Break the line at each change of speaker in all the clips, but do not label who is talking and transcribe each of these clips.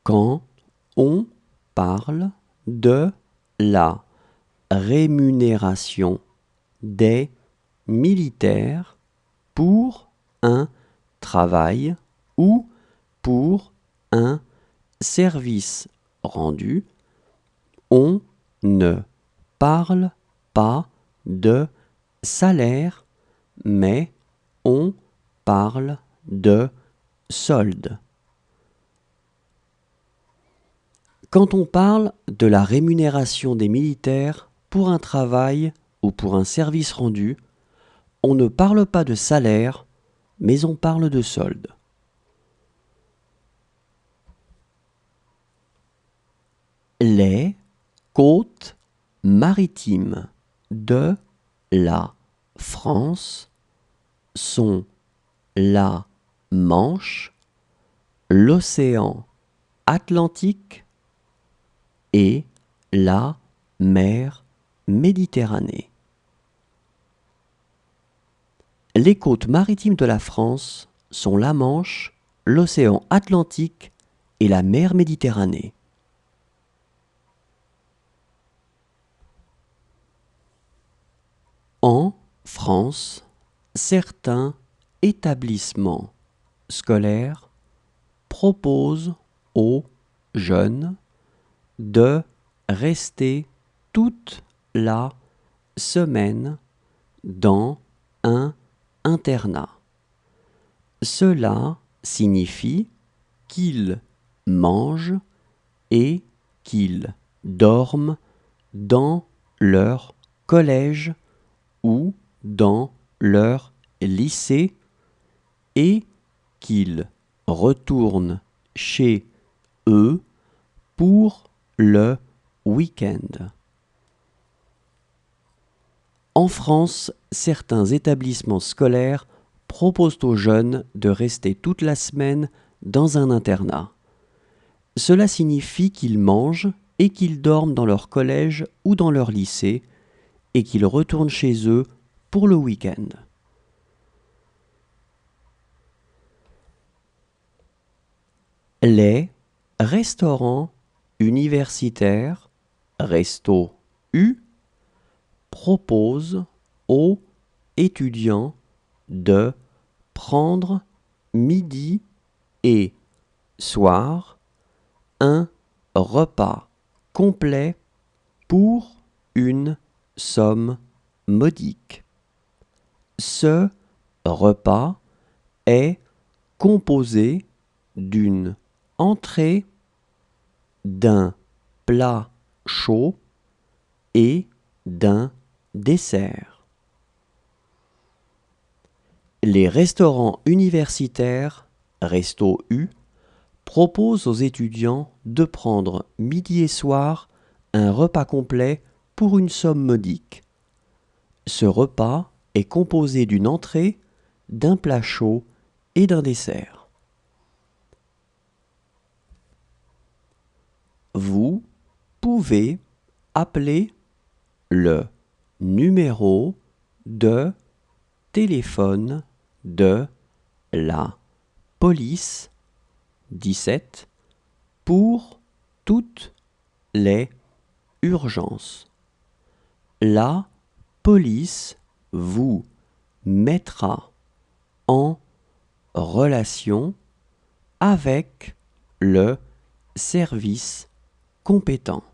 quand on parle de la rémunération des militaires pour un travail ou pour un service rendu, on ne parle pas de salaire, mais on parle de solde. Quand on parle de la rémunération des militaires pour un travail ou pour un service rendu, on ne parle pas de salaire, mais on parle de solde. Les côtes maritimes de la France sont la Manche, l'océan Atlantique et la mer Méditerranée. Les côtes maritimes de la France sont la Manche, l'océan Atlantique et la mer Méditerranée. En France, certains établissements scolaires proposent aux jeunes de rester toute la semaine dans un internat. Cela signifie qu'ils mangent et qu'ils dorment dans leur collège ou dans leur lycée et qu'ils retournent chez eux pour le week-end. En France, certains établissements scolaires proposent aux jeunes de rester toute la semaine dans un internat. Cela signifie qu'ils mangent et qu'ils dorment dans leur collège ou dans leur lycée et qu'ils retournent chez eux pour le week-end. Les restaurants universitaires, Resto U, proposent aux étudiants de prendre midi et soir un repas complet pour une somme modique. Ce repas est composé d'une entrée, d'un plat chaud et d'un dessert. Les restaurants universitaires, Resto U, proposent aux étudiants de prendre midi et soir un repas complet pour une somme modique. Ce repas est composé d'une entrée, d'un plat chaud et d'un dessert. Vous pouvez appeler le numéro de téléphone de la police 17 pour toutes les urgences. La police vous mettra en relation avec le service compétent.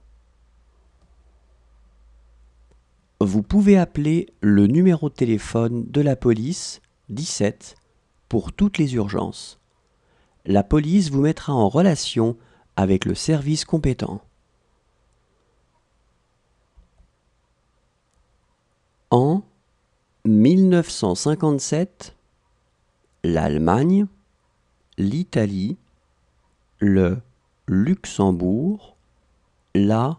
Vous pouvez appeler le numéro de téléphone de la police 17 pour toutes les urgences. La police vous mettra en relation avec le service compétent. En 1957, l'Allemagne, l'Italie, le Luxembourg, la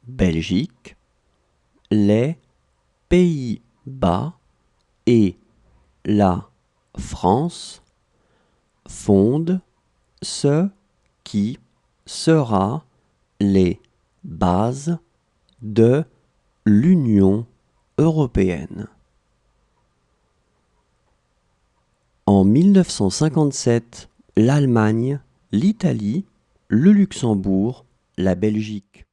Belgique, les Pays-Bas et la France fondent ce qui sera les bases de l'Union européenne. En 1957, l'Allemagne, l'Italie le Luxembourg, la Belgique.